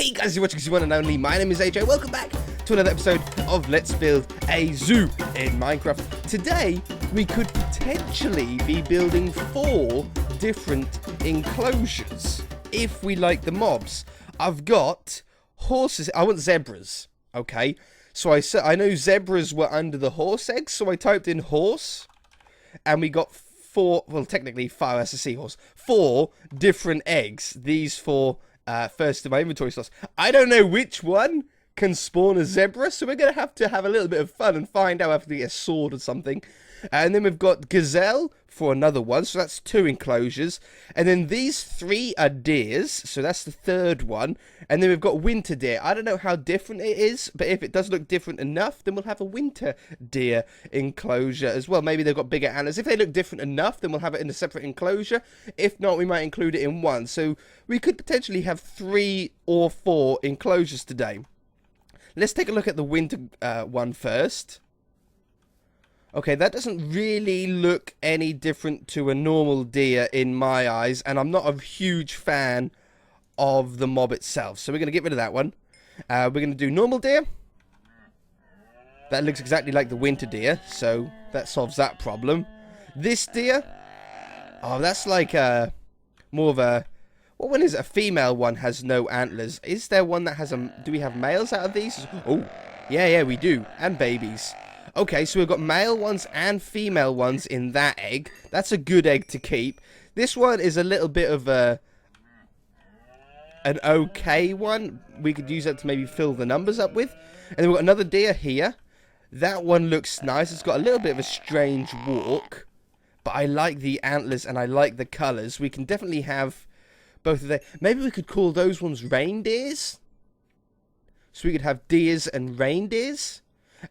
Hey guys, you're watching Z1 and only. My name is AJ. Welcome back to another episode of Let's Build a Zoo in Minecraft. Today, we could potentially be building 4 different enclosures if we like the mobs. I've got horses. I want zebras. Okay, so I know zebras were under the horse eggs, so I typed in horse, and we got 4. Well, technically 5 as a seahorse. 4 different eggs. These 4. First in my inventory slots. I don't know which one can spawn a zebra, so we're going to have a little bit of fun and find out after we get a sword or something. And then we've got gazelle for another one, so that's 2 enclosures. And then these 3 are deers, so that's the 3rd one. And then we've got winter deer. I don't know how different it is, but if it does look different enough, then we'll have a winter deer enclosure as well. Maybe they've got bigger antlers. If they look different enough, then we'll have it in a separate enclosure. If not, we might include it in one. So we could potentially have 3 or 4 enclosures today. Let's take a look at the winter one first. Okay, that doesn't really look any different to a normal deer in my eyes, and I'm not a huge fan of the mob itself. So we're going to get rid of that one. We're going to do normal deer. That looks exactly like the winter deer, so that solves that problem. This deer, oh, that's like more of a, what one is it? A female one has no antlers. Is there one that has a, do we have males out of these? Oh, yeah, we do, and babies. Okay, so we've got male ones and female ones in that egg. That's a good egg to keep. This one is a little bit of an okay one. We could use that to maybe fill the numbers up with. And then we've got another deer here. That one looks nice. It's got a little bit of a strange walk. But I like the antlers and I like the colours. We can definitely have both of them. Maybe we could call those ones reindeers. So we could have deers and reindeers.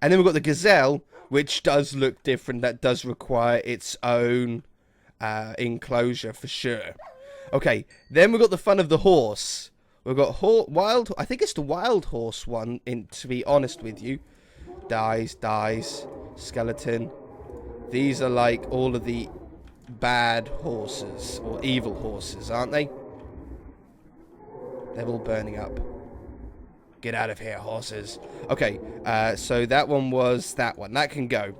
And then we've got the gazelle, which does look different. That does require its own enclosure for sure. Okay, then we've got the fun of the horse. We've got wild. I think it's the wild horse one, to be honest with you. Dies, skeleton. These are like all of the bad horses, or evil horses, aren't they? They're all burning up. Get out of here, horses. Okay, so that one was that one. That can go.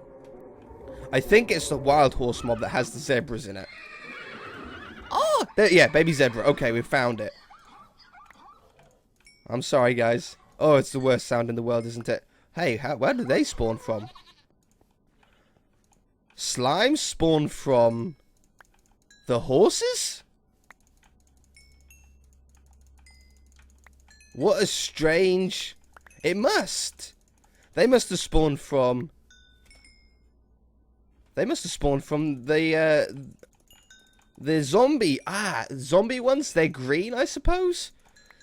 I think it's the wild horse mob that has the zebras in it. Oh! There, yeah, baby zebra. Okay, we found it. I'm sorry, guys. Oh, it's the worst sound in the world, isn't it? Hey, where did they spawn from? Slime spawn from the horses? What a strange... It must. They must have spawned from... They must have spawned from the zombie... zombie ones? They're green, I suppose?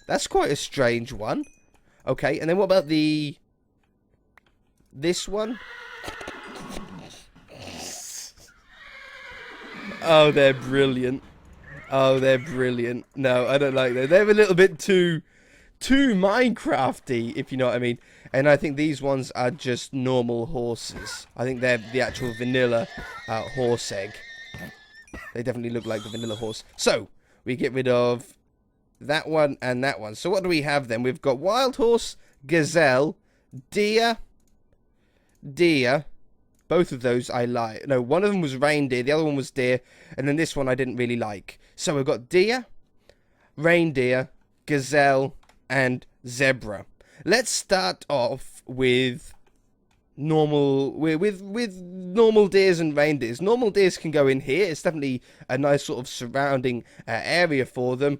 That's quite a strange one. Okay, and then what about the... This one? Oh, they're brilliant. Oh, they're brilliant. No, I don't like that. They're a little bit too Minecrafty, if you know what I mean. And I think these ones are just normal horses. I think they're the actual vanilla horse egg. They definitely look like the vanilla horse. So, we get rid of that one and that one. So what do we have then? We've got wild horse, gazelle, deer. Both of those I like. No, one of them was reindeer, the other one was deer. And then this one I didn't really like. So we've got deer, reindeer, gazelle, and zebra. Let's start off with normal with normal deers and reindeers. Normal deers can go in here. It's definitely a nice sort of surrounding area for them.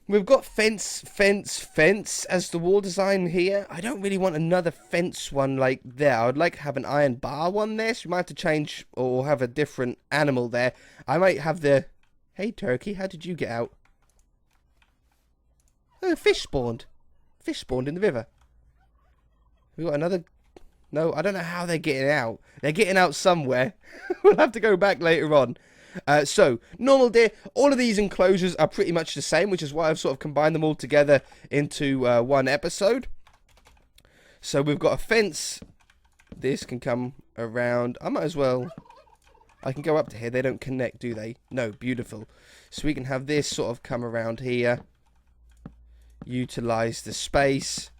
We've got fence as the wall design here. I don't really want another fence one like there. I would like to have an iron bar one there. So we might have to change or have a different animal there. I might have the... Hey turkey, how did you get out? Oh, fish spawned. Fish spawned in the river. We got another... No, I don't know how they're getting out. They're getting out somewhere. We'll have to go back later on. So, normal deer. All of these enclosures are pretty much the same, which is why I've sort of combined them all together into one episode. So, we've got a fence. This can come around. I might as well... I can go up to here. They don't connect, do they? No, beautiful. So we can have this sort of come around here. utilize the space.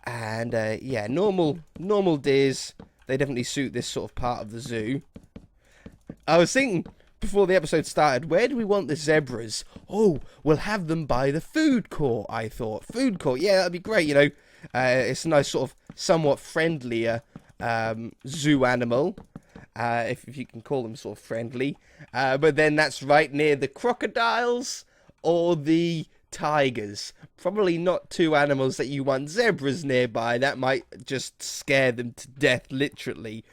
And yeah, normal deers, they definitely suit this sort of part of the zoo. I was thinking before the episode started, where do we want the zebras? Oh, we'll have them by the food court, I thought. Food court, yeah, that'd be great, you know. It's a nice sort of somewhat friendlier zoo animal, if you can call them sort of friendly. But then that's right near the crocodiles or the tigers. Probably not two animals that you want zebras nearby. That might just scare them to death, literally.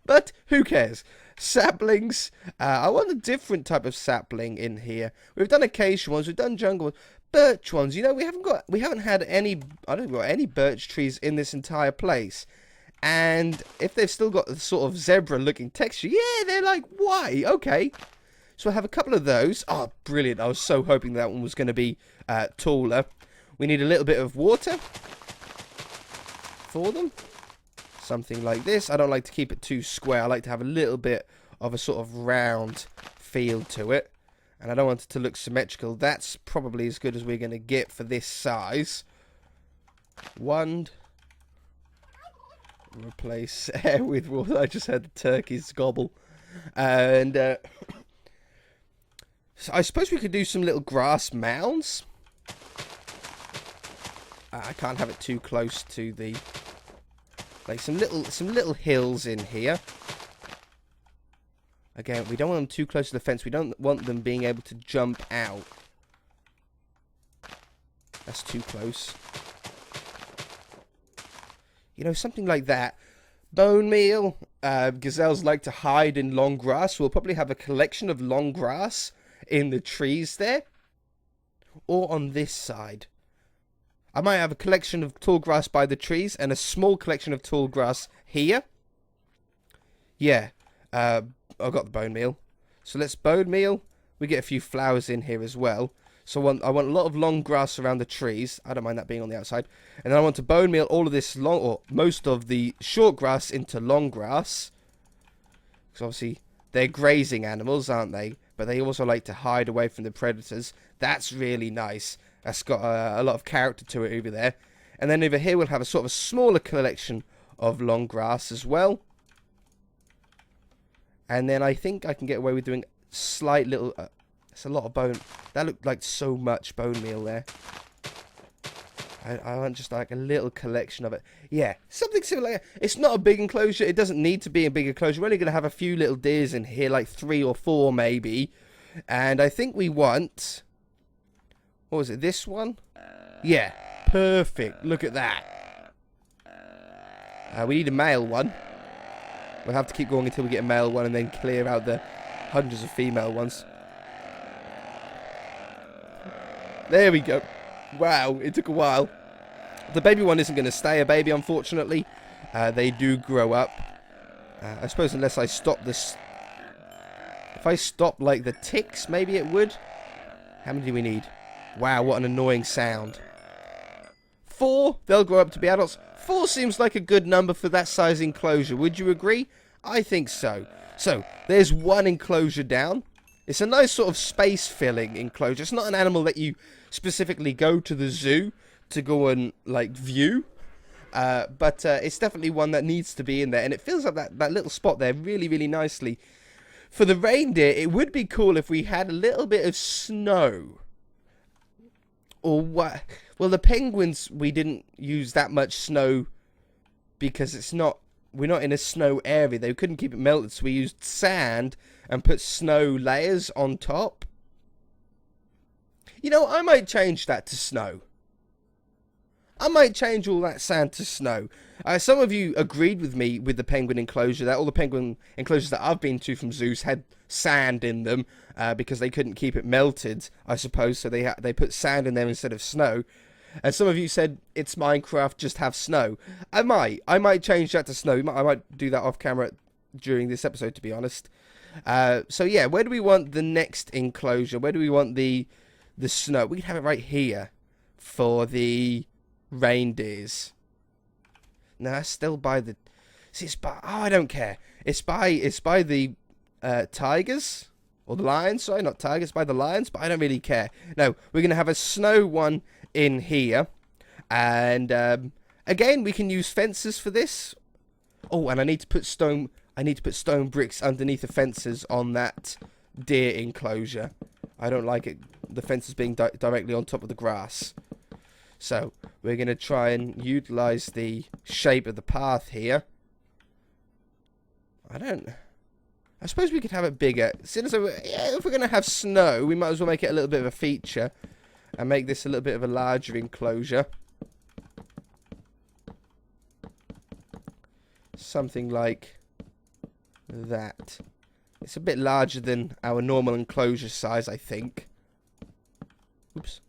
But who cares? Saplings. I want a different type of sapling in here. We've done acacia ones. We've done jungle ones. Birch ones. You know, we haven't had any. I don't know, any birch trees in this entire place. And if they've still got the sort of zebra-looking texture, yeah, they're like white. Okay. So I have a couple of those. Oh, brilliant. I was so hoping that one was going to be taller. We need a little bit of water for them. Something like this. I don't like to keep it too square. I like to have a little bit of a sort of round feel to it. And I don't want it to look symmetrical. That's probably as good as we're going to get for this size. Wand. Replace air with water. I just had the turkeys gobble. And so I suppose we could do some little grass mounds. I can't have it too close to the... Like some little hills in here. Again, we don't want them too close to the fence. We don't want them being able to jump out. That's too close. You know, something like that. Bone meal. Gazelles like to hide in long grass. We'll probably have a collection of long grass in the trees there. Or on this side. I might have a collection of tall grass by the trees and a small collection of tall grass here. Yeah. I've got the bone meal. So let's bone meal. We get a few flowers in here as well. So I want a lot of long grass around the trees. I don't mind that being on the outside. And then I want to bone meal all of this long, or most of the short grass into long grass. Because obviously they're grazing animals, aren't they? But they also like to hide away from the predators. That's really nice. That's got a lot of character to it over there. And then over here we'll have a sort of a smaller collection of long grass as well. And then I think I can get away with doing slight little... it's a lot of bone. That looked like so much bone meal there. I want just like a little collection of it. Yeah, something similar. It's not a big enclosure. It doesn't need to be a big enclosure. We're only going to have a few little deers in here, like 3 or 4 maybe. And I think we want... What was it, this one? Yeah, perfect. Look at that. We need a male one. We'll have to keep going until we get a male one and then clear out the hundreds of female ones. There we go. Wow, it took a while. The baby one isn't going to stay a baby, unfortunately. They do grow up. I suppose unless I stop this... If I stop, like, the ticks, maybe it would. How many do we need? Wow, what an annoying sound. 4, they'll grow up to be adults. 4 seems like a good number for that size enclosure. Would you agree? I think so. So, there's one enclosure down. It's a nice sort of space-filling enclosure. It's not an animal that you specifically go to the zoo to go and, like, view. But it's definitely one that needs to be in there. And it fills up that little spot there really, really nicely. For the reindeer, it would be cool if we had a little bit of snow. Or what? Well, the penguins, we didn't use that much snow because we're not in a snow area. They couldn't keep it melted, so we used sand and put snow layers on top. You know, I might change that to snow. I might change all that sand to snow. Some of you agreed with me with the penguin enclosure, that all the penguin enclosures that I've been to from zoos had sand in them because they couldn't keep it melted, I suppose, so they put sand in there instead of snow. And some of you said, it's Minecraft, just have snow. I might change that to snow. I might do that off camera during this episode, to be honest. So yeah, where do we want the next enclosure? Where do we want the snow? We can have it right here for the reindeers. No, that's still by the... See, it's by... Oh, I don't care. It's by the tigers. Or the lions, sorry, not tigers, by the lions, but I don't really care. No, we're going to have a snow one in here. And, again, we can use fences for this. Oh, and I need to put stone bricks underneath the fences on that deer enclosure. I don't like it, the fences being directly on top of the grass. So, we're going to try and utilize the shape of the path here. I suppose we could have it bigger. Since if we're going to have snow, we might as well make it a little bit of a feature. And make this a little bit of a larger enclosure. Something like that. It's a bit larger than our normal enclosure size, I think. Oops.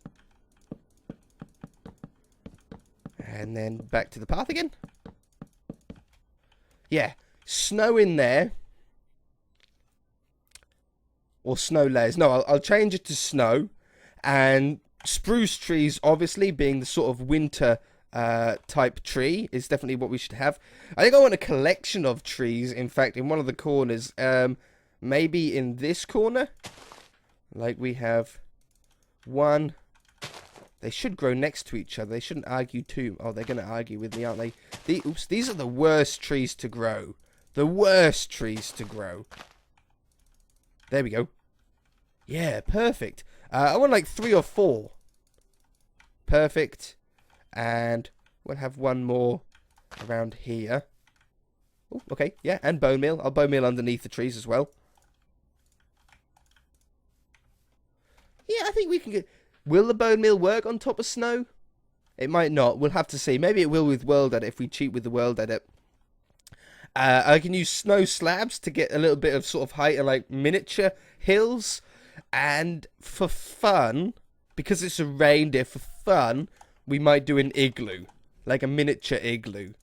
And then back to the path again. Yeah, snow in there. Or snow layers. No, I'll change it to snow. And spruce trees, obviously, being the sort of winter type tree, is definitely what we should have. I think I want a collection of trees, in fact, in one of the corners. Maybe in this corner. Like we have one. They should grow next to each other. They shouldn't argue too. Oh, they're going to argue with me, aren't they? Oops, these are the worst trees to grow. The worst trees to grow. There we go. Yeah, perfect. I want like 3 or 4. Perfect. And we'll have one more around here. Oh, okay, yeah, and bone meal. I'll bone meal underneath the trees as well. Yeah, I think we can get... Will the bone meal work on top of snow? It might not. We'll have to see. Maybe it will with World Edit if we cheat with the World Edit. I can use snow slabs to get a little bit of sort of height and like miniature hills. And for fun, because it's a reindeer, for fun, we might do an igloo. Like a miniature igloo.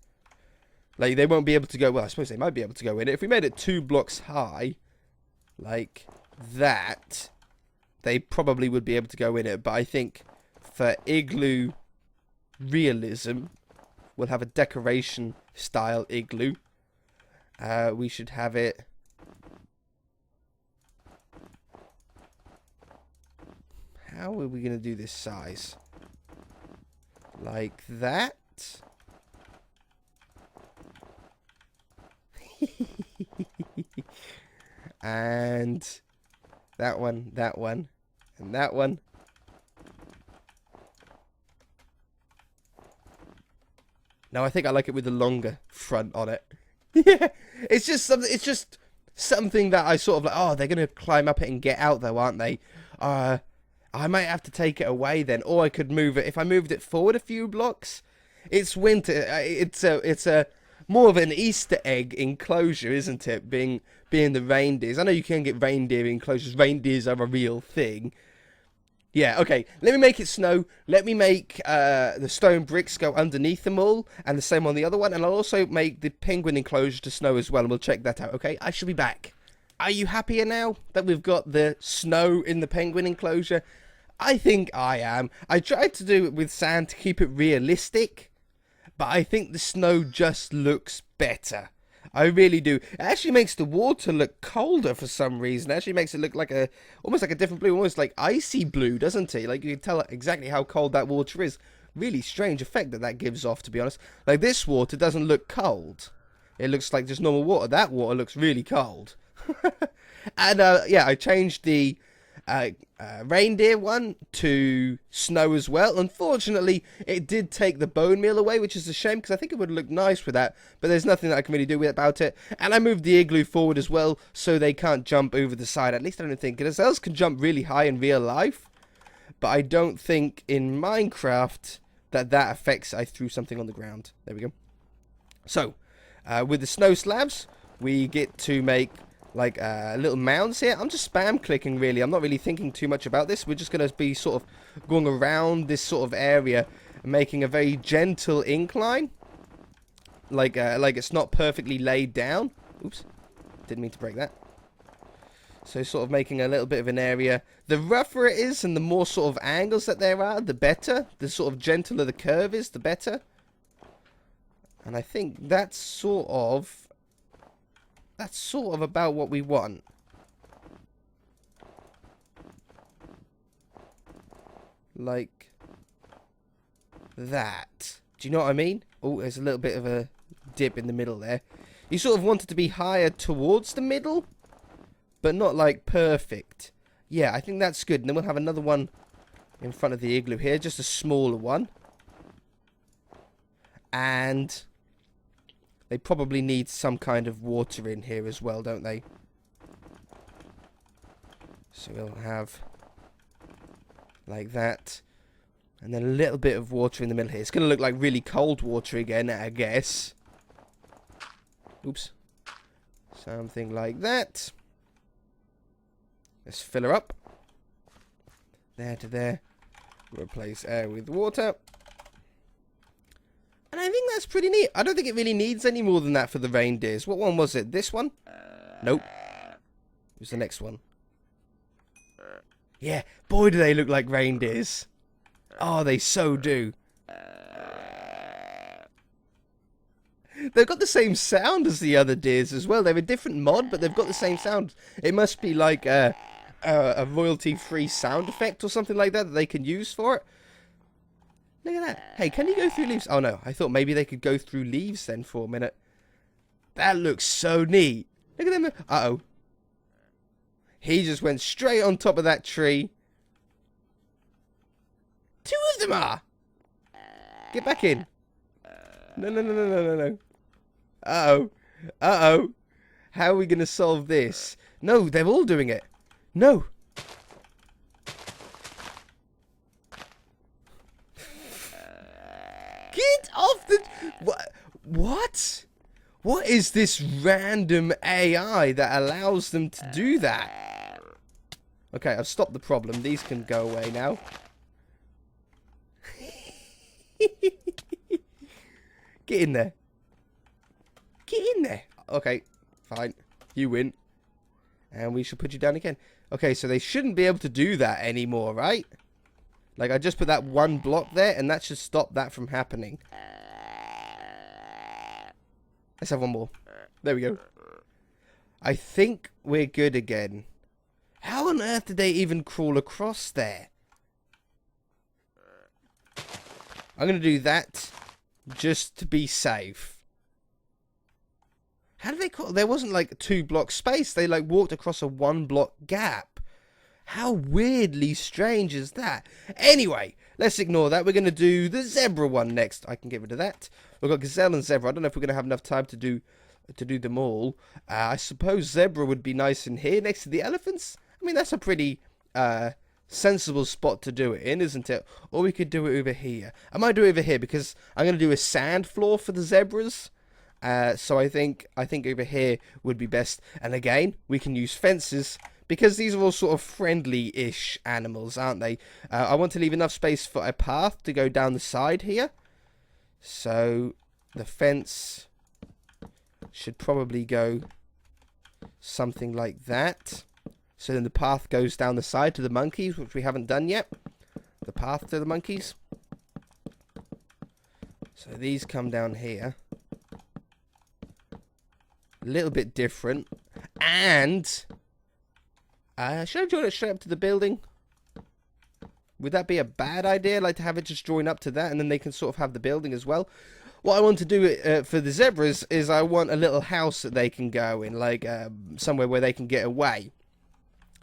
Like they won't be able to go, well, I suppose they might be able to go in it. If we made it 2 blocks high, like that, they probably would be able to go in it. But I think for igloo realism, we'll have a decoration style igloo. We should have it... How are we going to do this size? Like that? And that one, and that one. No, I think I like it with the longer front on it. Yeah, it's just something that I sort of like, oh, they're going to climb up it and get out though, aren't they? I might have to take it away then, or I could move it. If I moved it forward a few blocks, it's winter. It's a more of an Easter egg enclosure, isn't it? Being the reindeers. I know you can get reindeer enclosures. Reindeers are a real thing. Yeah, okay. Let me make it snow. Let me make the stone bricks go underneath them all, and the same on the other one. And I'll also make the penguin enclosure to snow as well, and we'll check that out. Okay, I shall be back. Are you happier now that we've got the snow in the penguin enclosure? I think I am. I tried to do it with sand to keep it realistic, but I think the snow just looks better. I really do. It actually makes the water look colder for some reason. It actually makes it look like almost like a different blue, almost like icy blue, doesn't it? Like you can tell exactly how cold that water is. Really strange effect that gives off, to be honest. Like this water doesn't look cold. It looks like just normal water. That water looks really cold. And yeah, I changed the reindeer one to snow as well. Unfortunately, it did take the bone meal away, which is a shame because I think it would look nice with that, but there's nothing that I can really do about it. And I moved the igloo forward as well so they can't jump over the side. At least I don't think. Gazelles can jump really high in real life, but I don't think in Minecraft that affects. I threw something on the ground. There we go. So with the snow slabs, we get to make like little mounds here. I'm just spam clicking really. I'm not really thinking too much about this. We're just going to be sort of going around this sort of area, making a very gentle incline. Like it's not perfectly laid down. Oops, didn't mean to break that. So sort of making a little bit of an area. The rougher it is and the more sort of angles that there are, the better. The sort of gentler the curve is, the better. And I think that's sort of about what we want. like that. Do you know what I mean? Oh, there's a little bit of a dip in the middle there. You sort of want it to be higher towards the middle, but not like perfect. Yeah, I think that's good. And then we'll have another one in front of the igloo here, just a smaller one. And they probably need some kind of water in here as well, don't they? So we'll have like that. And then a little bit of water in the middle here. It's going to look like really cold water again, I guess. Oops. Something like that. Let's fill her up. There to there. Replace air with water. And I think that's pretty neat. I don't think it really needs any more than that for the reindeers. What one was it? This one? Nope. It was the next one. Yeah. Boy, do they look like reindeers. Oh, they so do. They've got the same sound as the other deers as well. They're a different mod, but they've got the same sound. It must be like a royalty-free sound effect or something like that they can use for it. Look at that. Hey, can you go through leaves? Oh, no. I thought maybe they could go through leaves then for a minute. That looks so neat. Look at them. Uh-oh. He just went straight on top of that tree. Two of them are. Get back in. No, no, no, no, no, no, no. Uh-oh. Uh-oh. How are we going to solve this? No, they're all doing it. No. Get off the... What? What is this random AI that allows them to do that? Okay, I've stopped the problem. These can go away now. Get in there. Get in there. Okay, fine. You win. And we should put you down again. Okay, so they shouldn't be able to do that anymore, right? Like, I just put that one block there, and that should stop that from happening. Let's have one more. There we go. I think we're good again. How on earth did they even crawl across there? I'm going to do that just to be safe. How did they crawl? There wasn't like a 2-block space. They like walked across a 1-block gap. How weirdly strange is that? Anyway, let's ignore that. We're going to do the zebra one next. I can get rid of that. We've got gazelle and zebra. I don't know if we're going to have enough time to do them all. I suppose zebra would be nice in here next to the elephants. I mean, that's a pretty sensible spot to do it in, isn't it? Or we could do it over here. I might do it over here because I'm going to do a sand floor for the zebras. So I think over here would be best. And again, we can use fences because these are all sort of friendly-ish animals, aren't they? I want to leave enough space for a path to go down the side here. So the fence should probably go something like that. So then the path goes down the side to the monkeys, which we haven't done yet. The path to the monkeys. So these come down here. A little bit different. And should I join it straight up to the building? Would that be a bad idea? Like to have it just join up to that and then they can sort of have the building as well. What I want to do for the zebras is I want a little house that they can go in. Like somewhere where they can get away.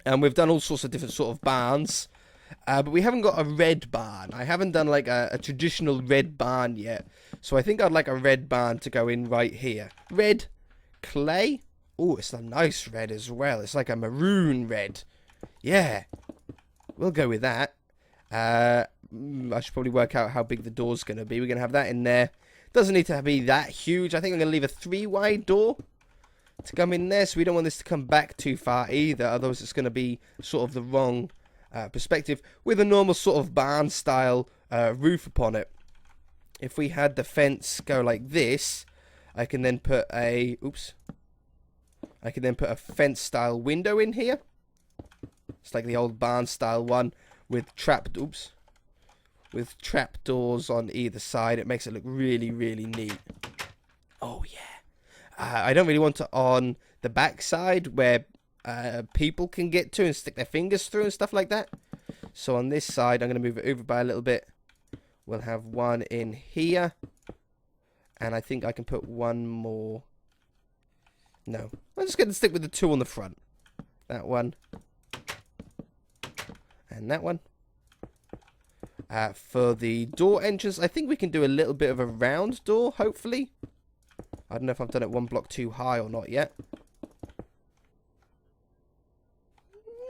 And we've done all sorts of different sort of barns. But we haven't got a red barn. I haven't done like a traditional red barn yet. So I think I'd like a red barn to go in right here. Red clay. Oh, it's a nice red as well. It's like a maroon red. Yeah. We'll go with that. I should probably work out how big the door's going to be. We're going to have that in there. Doesn't need to be that huge. I think I'm going to leave a 3-wide door to come in there. So we don't want this to come back too far either. Otherwise it's going to be sort of the wrong perspective. With a normal sort of barn style roof upon it. If we had the fence go like this, I can then put a... Oops. I can then put a fence style window in here. It's like the old barn style one with trapdoors on either side. It makes it look really, really neat. Oh yeah. I don't really want it on the back side where people can get to and stick their fingers through and stuff like that. So on this side, I'm going to move it over by a little bit. We'll have one in here. And I think I can put one more. No. I'm just going to stick with the 2 on the front. That one. And that one. For the door entrance, I think we can do a little bit of a round door, hopefully. I don't know if I've done it 1 block too high or not yet.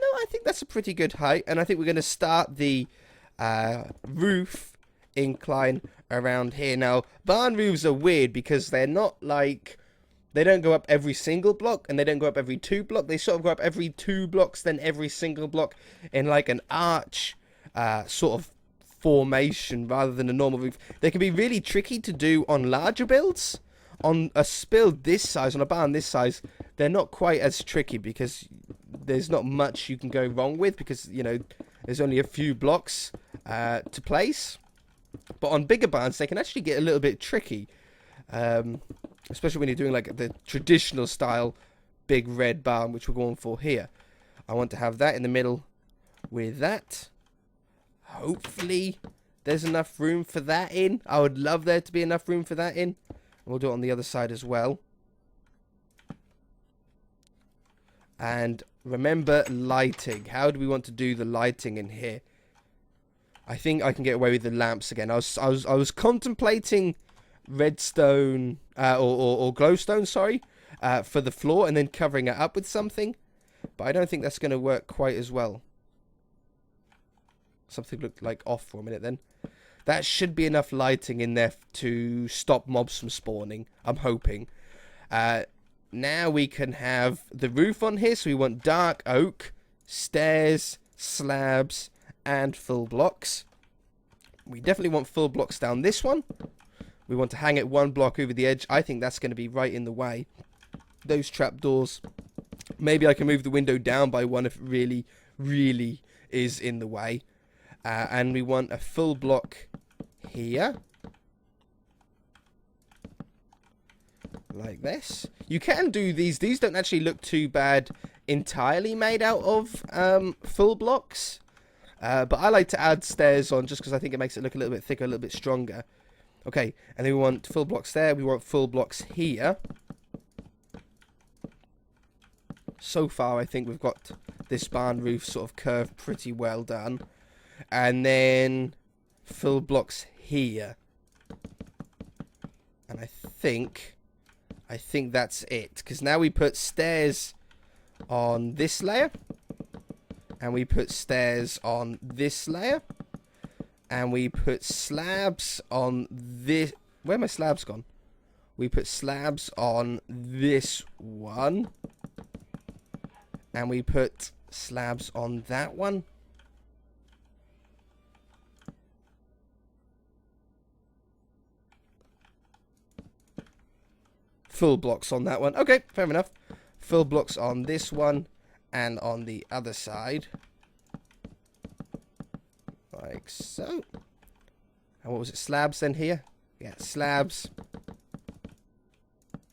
No, I think that's a pretty good height. And I think we're going to start the roof incline around here. Now, barn roofs are weird because they're not like... They don't go up every single block, and they don't go up every 2 blocks. They sort of go up every 2 blocks, then every single block in like an arch sort of formation rather than a normal roof. They can be really tricky to do on larger builds. On a build this size, on a barn this size, they're not quite as tricky because there's not much you can go wrong with because, you know, there's only a few blocks to place. But on bigger barns, they can actually get a little bit tricky. Especially when you're doing like the traditional style big red barn, which we're going for here. I want to have that in the middle with that. Hopefully there's enough room for that in. I would love there to be enough room for that in. We'll do it on the other side as well. And remember lighting. How do we want to do the lighting in here? I think I can get away with the lamps again. I was contemplating redstone or glowstone, sorry, for the floor and then covering it up with something. But I don't think that's going to work quite as well. Something looked like off for a minute then. That should be enough lighting in there to stop mobs from spawning, I'm hoping. Now we can have the roof on here. So we want dark oak, stairs, slabs, and full blocks. We definitely want full blocks down this one. We want to hang it 1 block over the edge. I think that's going to be right in the way. Those trapdoors. Maybe I can move the window down by 1 if it really, really is in the way. And we want a full block here. Like this. You can do these. These don't actually look too bad entirely made out of full blocks. But I like to add stairs on just because I think it makes it look a little bit thicker, a little bit stronger. Okay, and then we want full blocks there. We want full blocks here. So far, I think we've got this barn roof sort of curved pretty well done. And then full blocks here. And I think that's it. Because now we put stairs on this layer. And we put stairs on this layer. And we put slabs on this... Where are my slabs gone? We put slabs on this one. And we put slabs on that one. Full blocks on that one. Okay, fair enough. Full blocks on this one and on the other side. Like so. And what was it? Slabs then here? Yeah, slabs.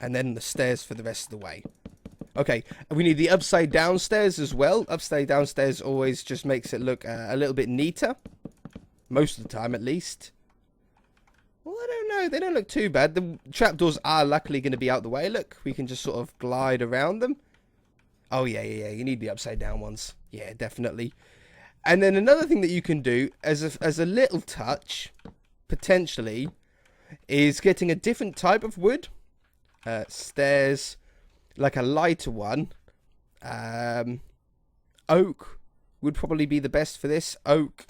And then the stairs for the rest of the way. Okay, we need the upside down stairs as well. Upside down stairs always just makes it look a little bit neater. Most of the time, at least. Well, I don't know. They don't look too bad. The trapdoors are luckily going to be out the way. Look, we can just sort of glide around them. Oh, yeah. You need the upside down ones. Yeah, definitely. And then another thing that you can do as a little touch, potentially, is getting a different type of wood. Stairs, like a lighter one. Oak would probably be the best for this. Oak,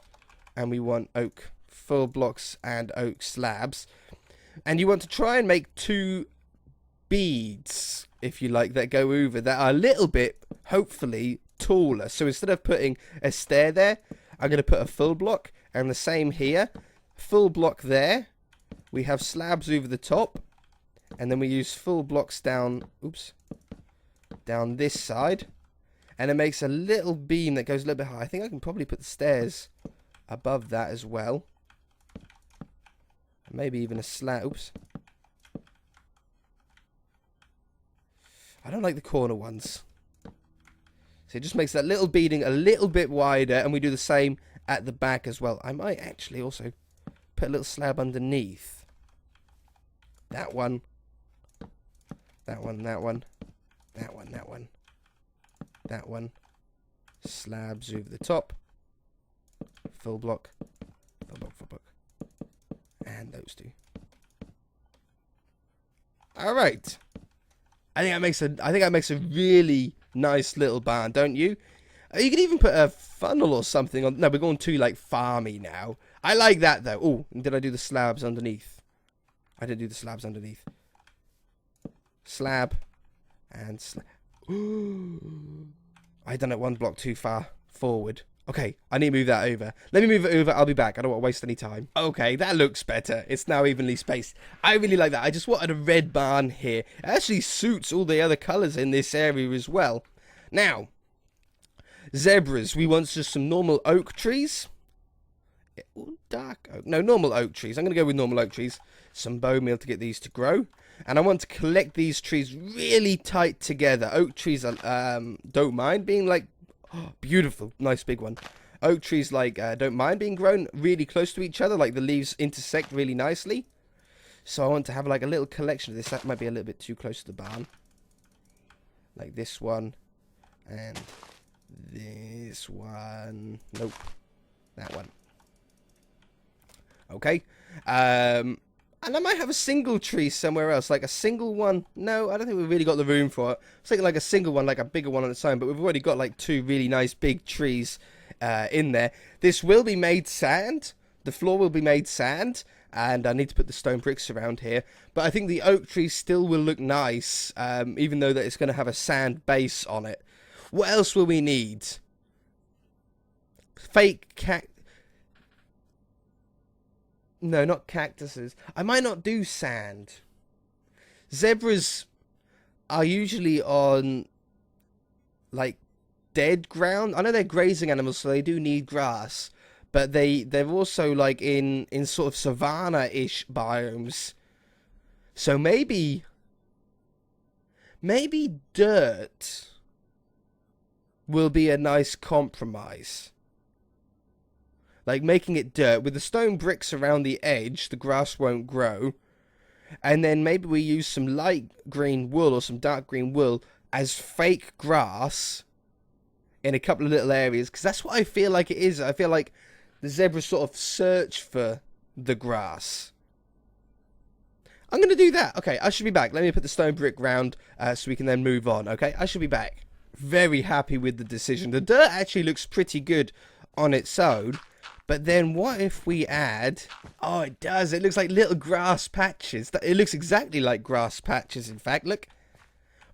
and we want oak full blocks and oak slabs. And you want to try and make 2 beads, if you like, that go over, that are a little bit, hopefully, taller. So instead of putting a stair there, I'm going to put a full block, and the same here. Full block there. We have slabs over the top, and then we use full blocks down, down this side, and it makes a little beam that goes a little bit high. I think I can probably put the stairs above that as well. Maybe even a slab. I don't like the corner ones. So it just makes that little beading a little bit wider, and we do the same at the back as well. I might actually also put a little slab underneath. That one. That one, that one. That one, that one. That one. Slabs over the top. Full block. Full block, full block. And those two. Alright. I think that makes a really nice little barn, don't you? You could even put a funnel or something on. No, we're going too like farmy now. I like that though. Oh, did I do the slabs underneath? I didn't do the slabs underneath. Slab and slab. I done it one block too far forward. Okay, I need to move that over. Let me move it over. I'll be back. I don't want to waste any time. Okay, that looks better. It's now evenly spaced. I really like that. I just wanted a red barn here. It actually suits all the other colours in this area as well. Now, zebras. We want just some normal oak trees. Dark oak. No, normal oak trees. I'm going to go with normal oak trees. Some bone meal to get these to grow. And I want to collect these trees really tight together. Oak trees don't mind being like... Oh, beautiful. Nice big one. Oak trees like don't mind being grown really close to each other. Like the leaves intersect really nicely. So I want to have like a little collection of this. That might be a little bit too close to the barn. Like this one. And this one. Nope. That one. Okay. And I might have a single tree somewhere else, like a single one. No, I don't think we've really got the room for it. I was thinking like a single one, like a bigger one on its own, but we've already got like two really nice big trees in there. This will be made sand. The floor will be made sand, and I need to put the stone bricks around here. But I think the oak tree still will look nice, even though that it's going to have a sand base on it. What else will we need? Fake cactus. No, not cactuses. I might not do sand. Zebras are usually on, like, dead ground. I know they're grazing animals, so they do need grass. But they're also, like, in sort of savanna-ish biomes. So maybe dirt will be a nice compromise. Like making it dirt with the stone bricks around the edge, the grass won't grow. And then maybe we use some light green wool or some dark green wool as fake grass in a couple of little areas. Because that's what I feel like it is. I feel like the zebras sort of search for the grass. I'm going to do that. Okay, I should be back. Let me put the stone brick round so we can then move on. Okay, I should be back. Very happy with the decision. The dirt actually looks pretty good on its own. But then what if we add... Oh, it does. It looks like little grass patches. It looks exactly like grass patches, in fact. Look.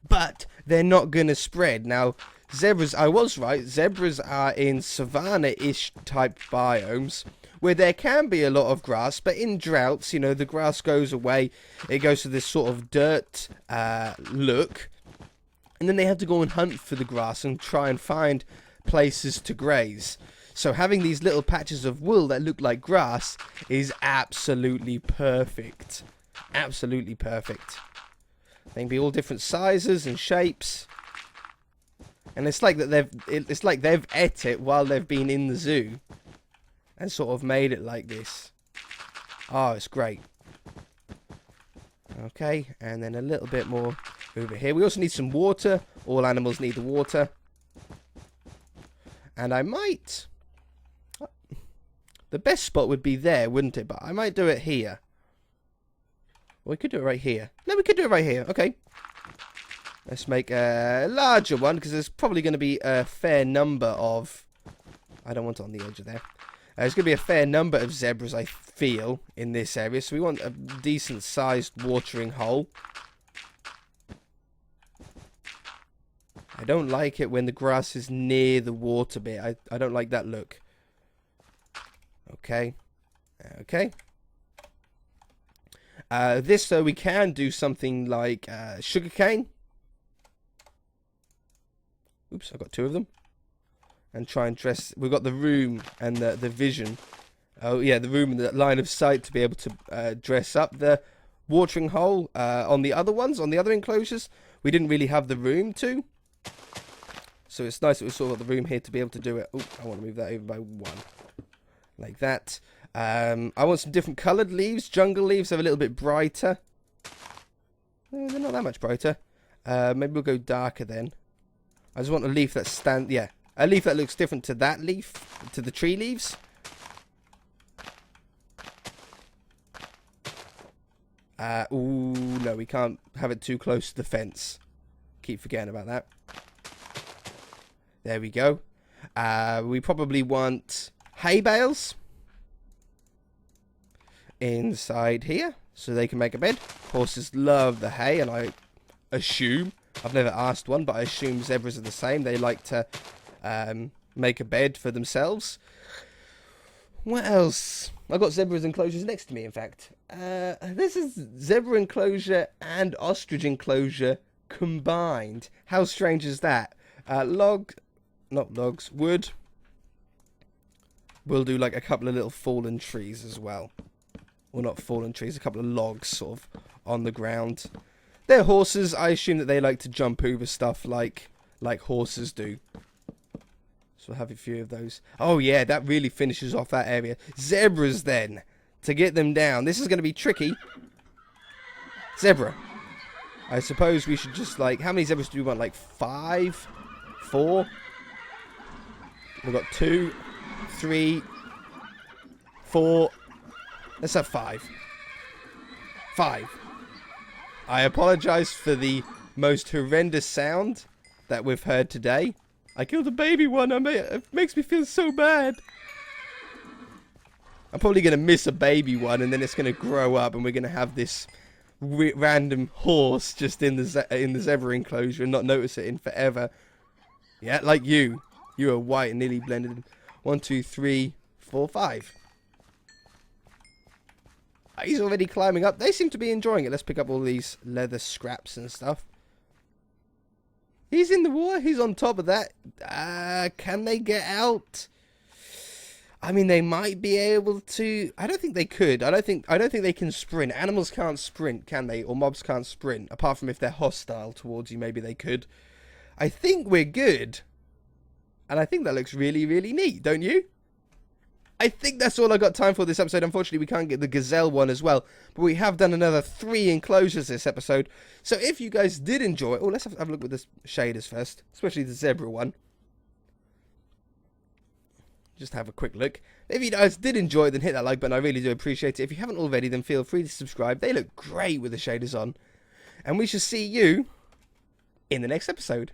But they're not going to spread. Now, zebras... I was right. Zebras are in savanna-ish type biomes where there can be a lot of grass. But in droughts, you know, the grass goes away. It goes to this sort of dirt look. And then they have to go and hunt for the grass and try and find places to graze. So having these little patches of wool that look like grass is absolutely perfect. Absolutely perfect. They can be all different sizes and shapes. And it's like that they've ate it while they've been in the zoo. And sort of made it like this. Oh, it's great. Okay, and then a little bit more over here. We also need some water. All animals need the water. And I might... The best spot would be there, wouldn't it? But I might do it here. Or we could do it right here. No, we could do it right here. Okay. Let's make a larger one, because there's probably going to be a fair number of... I don't want it on the edge of there. There's going to be a fair number of zebras, I feel, in this area. So we want a decent-sized watering hole. I don't like it when the grass is near the water bit. I don't like that look. Okay. Okay. This, though, we can do something like sugarcane. Oops, I got two of them. And try and dress... We've got the room and the vision. Oh, yeah, the room and the line of sight to be able to dress up the watering hole. On the other ones, on the other enclosures, we didn't really have the room to. So it's nice that we've sort of got the room here to be able to do it. Oh, I want to move that over by 1. Like that. I want some different coloured leaves. Jungle leaves, they're a little bit brighter. They're not that much brighter. Maybe we'll go darker then. I just want a leaf that a leaf that looks different to that leaf, to the tree leaves. Ooh, no, we can't have it too close to the fence. Keep forgetting about that. There we go. We probably want hay bales inside here so they can make a bed. Horses love the hay, and I assume, I've never asked one, but I assume zebras are the same. They like to make a bed for themselves. What else? I've got zebras enclosures next to me, in fact. This is zebra enclosure and ostrich enclosure combined. How strange is that? Wood. We'll do like a couple of little fallen trees as well. Well, not fallen trees, a couple of logs sort of on the ground. They're horses. I assume that they like to jump over stuff like horses do. So we'll have a few of those. Oh yeah, that really finishes off that area. Zebras then. To get them down. This is going to be tricky. Zebra. I suppose we should just like... How many zebras do we want? Like 5? 4? We've got 2, 3, 4. Let's have 5. 5. I apologize for the most horrendous sound that we've heard today. I killed a baby one. It makes me feel so bad. I'm probably going to miss a baby one, and then it's going to grow up, and we're going to have this random horse just in the zebra enclosure and not notice it in forever. Yeah, like you. You are white and nearly blended in. 1, 2, 3, 4, 5. He's already climbing up. They seem to be enjoying it. Let's pick up all these leather scraps and stuff. He's in the water. He's on top of that. Can they get out? I mean, they might be able to. I don't think they could. I don't think they can sprint. Animals can't sprint, can they? Or mobs can't sprint. Apart from if they're hostile towards you, maybe they could. I think we're good. And I think that looks really, really neat, don't you? I think that's all I got time for this episode. Unfortunately, we can't get the gazelle one as well. But we have done another 3 enclosures this episode. So if you guys did enjoy... Oh, let's have a look with the shaders first. Especially the zebra one. Just have a quick look. If you guys did enjoy it, then hit that like button. I really do appreciate it. If you haven't already, then feel free to subscribe. They look great with the shaders on. And we shall see you in the next episode.